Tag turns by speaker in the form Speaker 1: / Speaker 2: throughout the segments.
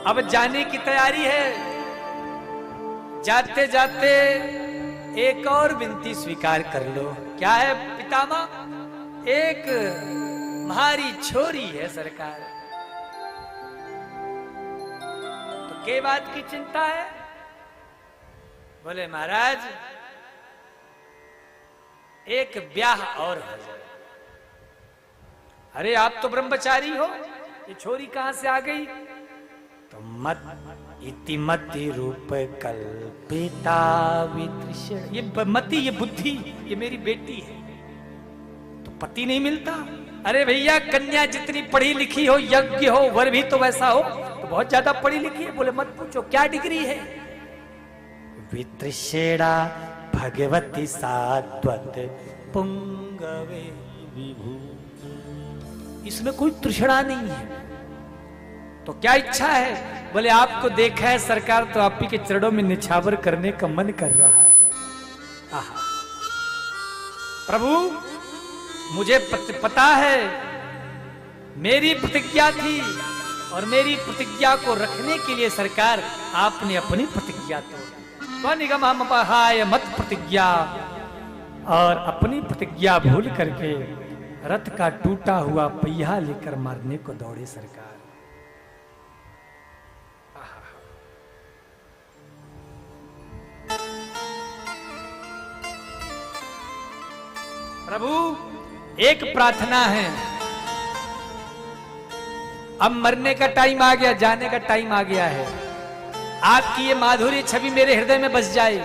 Speaker 1: अब जाने की तैयारी है। जाते जाते एक और विनती स्वीकार कर लो। क्या है पितामह? एक तुम्हारी छोरी है सरकार, तो के बात की चिंता है? बोले महाराज एक ब्याह और हो जाए। अरे आप तो ब्रह्मचारी हो, ये छोरी कहां से आ गई? तो मत इतिमति रूप कल्पिता वितृष्ण। ये मति, ये बुद्धि, ये मेरी बेटी है, तो पति नहीं मिलता। अरे भैया कन्या जितनी पढ़ी लिखी हो, यज्ञ हो, वर भी तो वैसा हो, तो बहुत ज्यादा पढ़ी लिखी है। बोले मत पूछो क्या डिग्री है। वितृष्णा भगवती सात्वत पुंगवे विभू। इसमें कोई तृष्णा नहीं है। तो क्या इच्छा है? बोले आपको देखा है सरकार, तो आप ही के चरणों में निछावर करने का मन कर रहा है। आहा। प्रभु मुझे पता है, मेरी प्रतिज्ञा थी, और मेरी प्रतिज्ञा को रखने के लिए सरकार आपने अपनी प्रतिज्ञा तोड़ी। स्वनिगम अपहाय मत प्रतिज्ञा, और अपनी प्रतिज्ञा भूल करके रथ का टूटा हुआ पहिया लेकर मारने को दौड़े सरकार। प्रभु एक प्रार्थना है, अब मरने का टाइम आ गया, जाने का टाइम आ गया है। आपकी ये माधुरी छवि मेरे हृदय में बस जाए।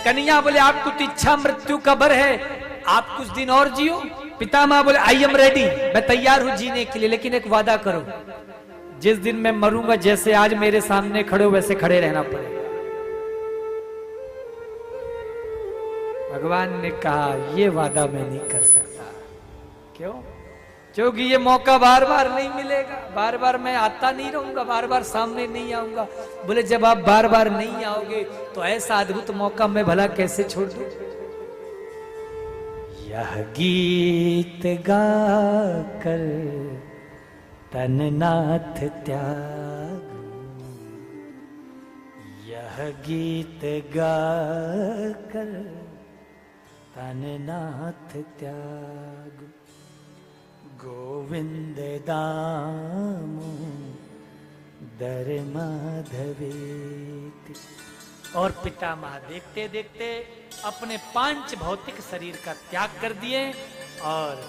Speaker 1: कन्या बोले आपको तो इच्छा मृत्यु का भर है, आप कुछ दिन और जियो। पितामह बोले आई एम रेडी, मैं तैयार हूं जीने के लिए, लेकिन एक वादा करो, जिस दिन मैं मरूंगा जैसे आज मेरे सामने खड़े हो वैसे खड़े रहना पड़ेगा। भगवान ने कहा ये वादा मैं नहीं कर सकता। क्यों? क्योंकि ये मौका बार बार नहीं मिलेगा, बार बार मैं आता नहीं रहूंगा, बार बार सामने नहीं आऊंगा। बोले जब आप बार बार नहीं आओगे तो ऐसा अद्भुत मौका मैं भला कैसे छोड़ दूं? यह गीत गाकर तननाथ त्याग, यह गीत गाकर तननाथ त्याग, गोविंद दामोदर माधवेति। और पितामह देखते देखते अपने पांच भौतिक शरीर का त्याग कर दिए और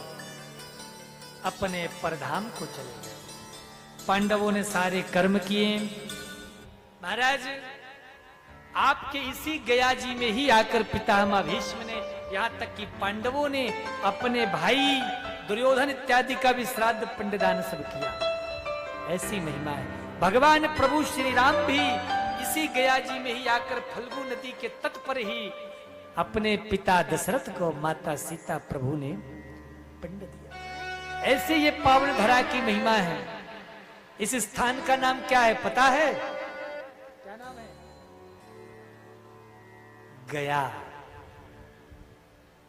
Speaker 1: अपने परधाम को चले गए। पांडवों ने सारे कर्म किए। महाराज आपके इसी गया जी में ही आकर पितामह भीष्म ने, यहां तक कि पांडवों ने अपने भाई दुर्योधन इत्यादि का भी श्राद्ध पिंडदान सब किया। ऐसी महिमा है। भगवान प्रभु श्री राम भी इसी गया जी में ही आकर फल्गु नदी के तट पर ही अपने पिता दशरथ को माता सीता प्रभु ने पिंड दिया। ऐसे ये पावन धरा की महिमा है। इस स्थान का नाम क्या है पता है? क्या नाम है? गया।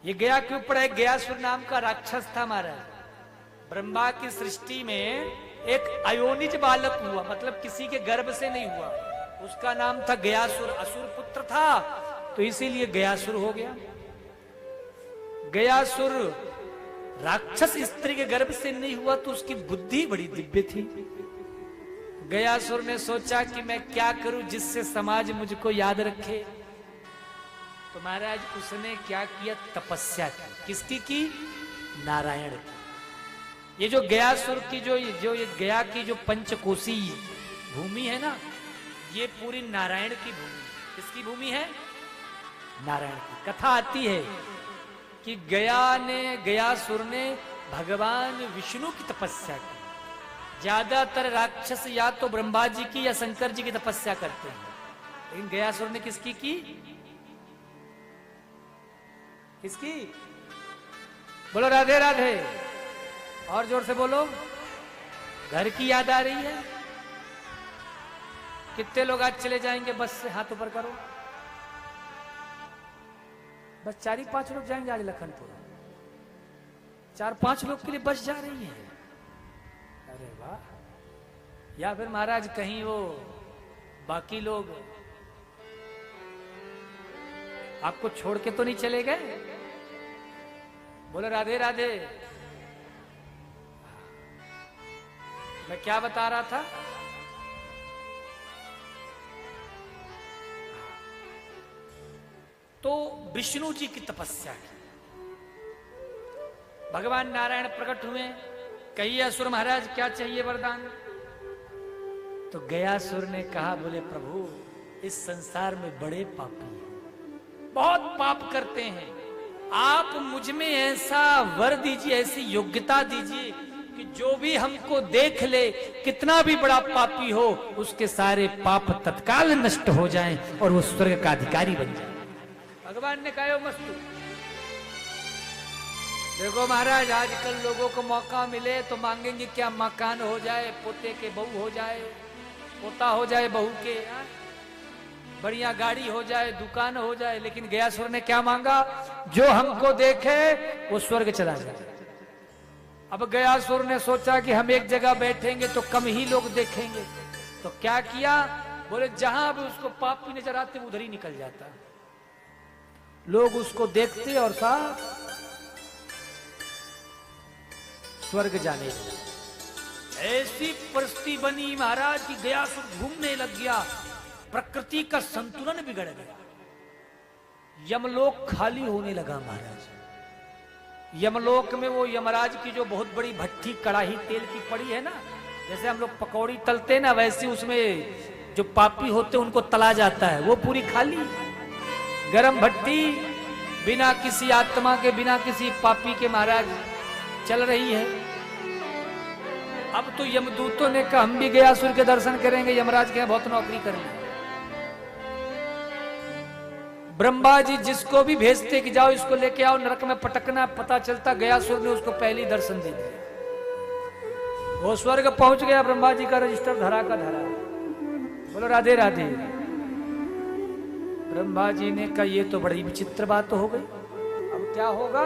Speaker 1: ये गया क्यों पड़ा है? गयासुर नाम का राक्षस था महाराज। ब्रह्मा की सृष्टि में एक अयोनिज बालक हुआ, मतलब किसी के गर्भ से नहीं हुआ। उसका नाम था गयासुर, असुर पुत्र था, तो इसीलिए गयासुर हो गया। गयासुर राक्षस स्त्री के गर्भ से नहीं हुआ, तो उसकी बुद्धि बड़ी दिव्य थी। गयासुर ने सोचा कि मैं क्या करूं जिससे समाज मुझको याद रखे। तो महाराज उसने क्या किया? तपस्या की। किसकी की? नारायण की। ये जो गयासुर की जो ये गया की जो पंचकोशी भूमि है ना, ये पूरी नारायण की भूमि। किसकी भूमि है? नारायण की। कथा आती है कि गयासुर ने भगवान विष्णु की तपस्या की। ज्यादातर राक्षस या तो ब्रह्मा जी की या शंकर जी की तपस्या करते हैं, लेकिन गयासुर ने किसकी की? किसकी? बोलो राधे राधे, और जोर से बोलो। घर की याद आ रही है? कितने लोग आज चले जाएंगे बस से? हाथ ऊपर करो। बस 4-5 लोग जाएंगे आज लखनपुर। 4-5 लोग के लिए बस जा रही है। अरे वाह। या फिर महाराज कहीं वो बाकी लोग आपको छोड़ के तो नहीं चले गए? बोले राधे राधे। मैं क्या बता रहा था? तो विष्णु जी की तपस्या की, भगवान नारायण प्रकट हुए। कहिए असुर महाराज क्या चाहिए वरदान? तो गयासुर ने कहा, बोले प्रभु इस संसार में बड़े पापी हैं, बहुत पाप करते हैं, आप मुझ में ऐसा वर दीजिए, ऐसी योग्यता दीजिए कि जो भी हमको देख ले, कितना भी बड़ा पापी हो, उसके सारे पाप तत्काल नष्ट हो जाएं और वो स्वर्ग का अधिकारी बन जाए। भगवान ने कहा मस्तु। देखो महाराज, आजकल लोगों को मौका मिले तो मांगेंगे क्या? मकान हो जाए, पोते के बहू हो जाए, पोता हो जाए बहू के, बढ़िया गाड़ी हो जाए, दुकान हो जाए। लेकिन गयासुर ने क्या मांगा? जो हमको देखे वो स्वर्ग चला जाए। अब गयासुर ने सोचा कि हम एक जगह बैठेंगे तो कम ही लोग देखेंगे, तो क्या किया? बोले जहां भी उसको पापी नजर आते उधर ही निकल जाता, लोग उसको देखते और साफ स्वर्ग जाने लगे। ऐसी परिस्थिति बनी महाराज की गयासुर घूमने लग गया, प्रकृति का संतुलन बिगड़ गया, यमलोक खाली होने लगा महाराज। यमलोक में वो यमराज की जो बहुत बड़ी भट्टी कड़ाही तेल की पड़ी है ना, जैसे हम लोग पकौड़ी तलते ना, वैसे उसमें जो पापी होते उनको तला जाता है, वो पूरी खाली गरम भट्टी, बिना किसी आत्मा के, बिना किसी पापी के महाराज चल रही है। अब तो यमदूतों ने कहा हम भी गयासुर के दर्शन करेंगे, यमराज के बहुत नौकरी करेंगे। ब्रह्मा जी जिसको भी भेजते कि जाओ इसको लेके आओ नरक में पटकना, पता चलता गयासुर ने उसको पहले ही दर्शन दे दिया। वो स्वर्ग पहुंच गया, ब्रह्मा जी का रजिस्टर धरा का धरा। बोलो राधे राधे। ब्रह्मा जी ने कहा ये तो बड़ी विचित्र बात हो गई, अब क्या होगा?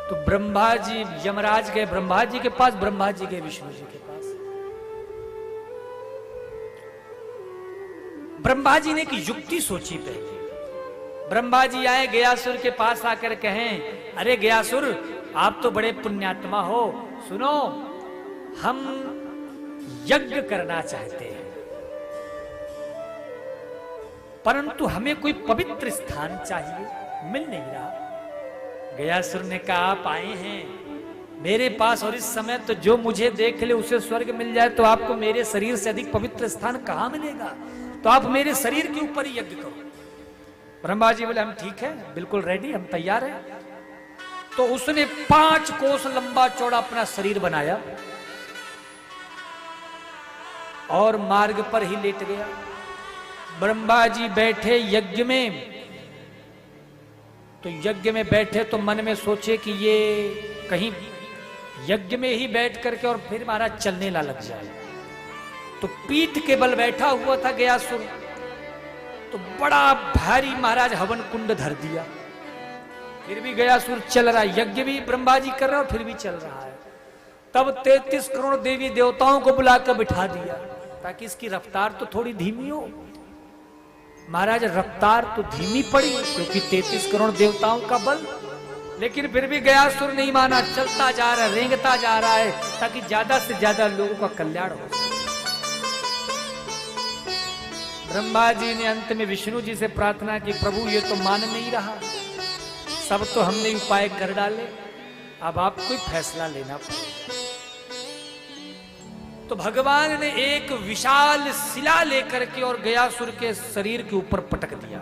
Speaker 1: तो ब्रह्मा जी, यमराज गए ब्रह्मा जी के पास, ब्रह्मा जी गए विष्णु जी के पास। ब्रह्मा जी ने एक युक्ति सोची पहले। ब्रह्मा जी आए गयासुर के पास आकर कहें, अरे गयासुर आप तो बड़े पुण्यात्मा हो, सुनो हम यज्ञ करना चाहते हैं, परंतु हमें कोई पवित्र स्थान चाहिए, मिल नहीं रहा। गयासुर ने कहा आप आए हैं मेरे पास और इस समय तो जो मुझे देख ले उसे स्वर्ग मिल जाए, तो आपको मेरे शरीर से अधिक पवित्र स्थान कहां मिलेगा? तो आप मेरे शरीर के ऊपर ही यज्ञ करो। ब्रह्मा जी बोले हम ठीक है, बिल्कुल रेडी, हम तैयार हैं। तो उसने 5 कोस लंबा चौड़ा अपना शरीर बनाया और मार्ग पर ही लेट गया। ब्रह्मा जी बैठे यज्ञ में, तो यज्ञ में बैठे तो मन में सोचे कि ये कहीं यज्ञ में ही बैठ करके और फिर महाराज चलने ना लग जाए। तो पीठ के बल बैठा हुआ था गयासुर, तो बड़ा भारी महाराज हवन कुंड धर दिया, फिर भी गयासुर चल रहा है। यज्ञ भी ब्रह्मा जी कर रहा है और फिर भी चल रहा है। तब 33 करोड़ देवी देवताओं को बुलाकर बिठा दिया ताकि इसकी रफ्तार तो थोड़ी धीमी हो। महाराज रफ्तार तो धीमी पड़ी क्योंकि 33 करोड़ देवताओं का बल, लेकिन फिर भी गयासुर नहीं माना, चलता जा रहा है, रेंगता जा रहा है ताकि ज्यादा से ज्यादा लोगों का कल्याण हो। ब्रह्मा जी ने अंत में विष्णु जी से प्रार्थना की, प्रभु ये तो मान नहीं रहा, सब तो हमने उपाय कर डाले, अब आप कोई फैसला लेना पड़ेगा। तो भगवान ने एक विशाल शिला लेकर के और गयासुर के शरीर के ऊपर पटक दिया,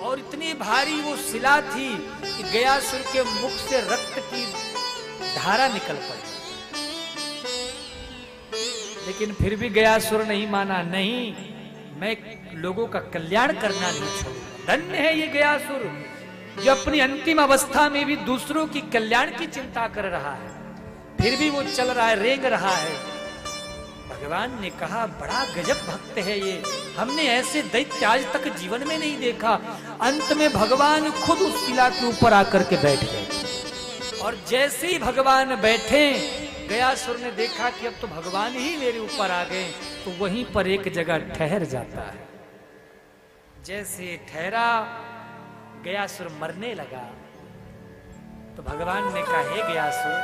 Speaker 1: और इतनी भारी वो शिला थी कि गयासुर के मुख से रक्त की धारा निकल पड़ी। लेकिन फिर भी गयासुर नहीं माना, नहीं मैं लोगों का कल्याण करना नहीं छोड़ूंगा। धन्य है ये गयासुर जो अपनी अंतिम अवस्था में भी दूसरों की कल्याण की चिंता कर रहा है, फिर भी वो चल रहा है, रेंग रहा है। भगवान ने कहा बड़ा गजब भक्त है ये, हमने ऐसे दैत्य आज तक जीवन में नहीं देखा। अंत में भगवान खुद उस शिला के ऊपर आकर के बैठ गए, और जैसे ही भगवान बैठे गयासुर ने देखा कि अब तो भगवान ही मेरे ऊपर आ गए, तो वहीं पर एक जगह ठहर जाता है। जैसे ठहरा, गयासुर मरने लगा तो भगवान ने कहा, हे गयासुर,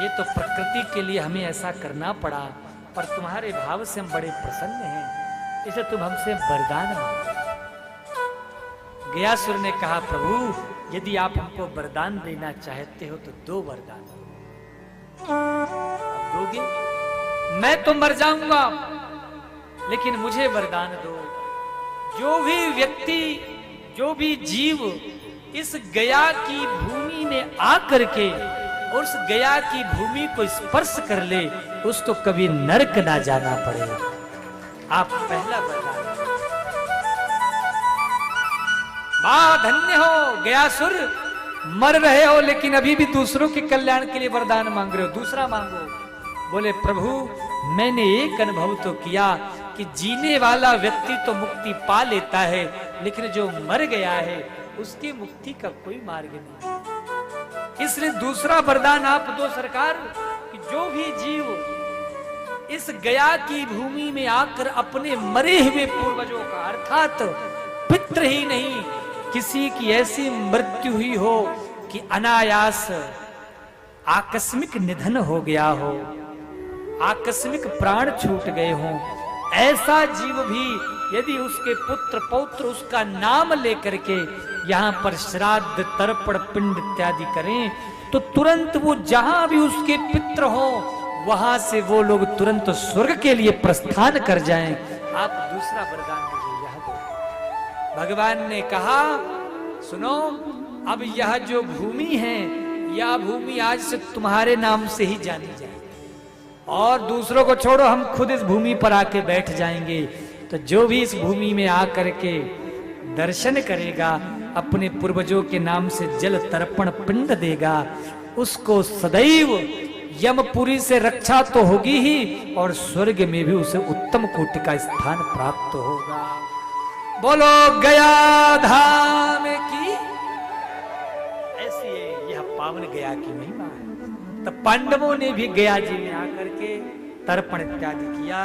Speaker 1: ये तो प्रकृति के लिए हमें ऐसा करना पड़ा, पर तुम्हारे भाव से हम बड़े प्रसन्न हैं, इसे तुम हमसे वरदान मांगो। गयासुर ने कहा, प्रभु यदि आप हमको वरदान देना चाहते हो तो दो वरदान दोगे। मैं तो मर जाऊंगा, लेकिन मुझे वरदान दो, जो भी व्यक्ति, जो भी जीव इस गया की भूमि में आकर के और उस गया की भूमि को स्पर्श कर ले, उसको कभी नरक ना जाना पड़ेगा। आप पहला वरदान। धन्य हो गयासुर, मर रहे हो लेकिन अभी भी दूसरों के कल्याण के लिए वरदान मांग रहे हो, दूसरा मांगो। बोले, प्रभु मैंने एक अनुभव तो किया कि जीने वाला व्यक्ति तो मुक्ति पा लेता है, लेकिन जो मर गया है उसकी मुक्ति का कोई मार्ग नहीं। इसलिए दूसरा वरदान आप दो सरकार, कि जो भी जीव इस गया की भूमि में आकर अपने मरे हुए पूर्वजों का, अर्थात पितृ ही नहीं, किसी की ऐसी मृत्यु हुई हो कि अनायास आकस्मिक निधन हो गया हो, आकस्मिक प्राण छूट गए हों, ऐसा जीव भी यदि उसके पुत्र पौत्र उसका नाम लेकर के यहाँ पर श्राद्ध तर्पण पिंड इत्यादि करें, तो तुरंत वो जहां भी उसके पितृ हो वहां से वो लोग तुरंत स्वर्ग के लिए प्रस्थान कर जाएं। आप दूसरा वरदान मुझे यह दो। भगवान ने कहा, सुनो, अब यह जो भूमि है, यह भूमि आज से तुम्हारे नाम से ही जानी जाए, और दूसरों को छोड़ो, हम खुद इस भूमि पर आके बैठ जाएंगे। तो जो भी इस भूमि में आकर के दर्शन करेगा, अपने पूर्वजों के नाम से जल तर्पण पिंड देगा, उसको सदैव यमपुरी से रक्षा तो होगी ही, और स्वर्ग में भी उसे उत्तम कोटि का स्थान प्राप्त होगा। बोलो गया धाम की। ऐसी है यह पावन गया की महिमा है। तब पांडवों ने भी गया जी में आकर के तर्पण इत्यादि किया।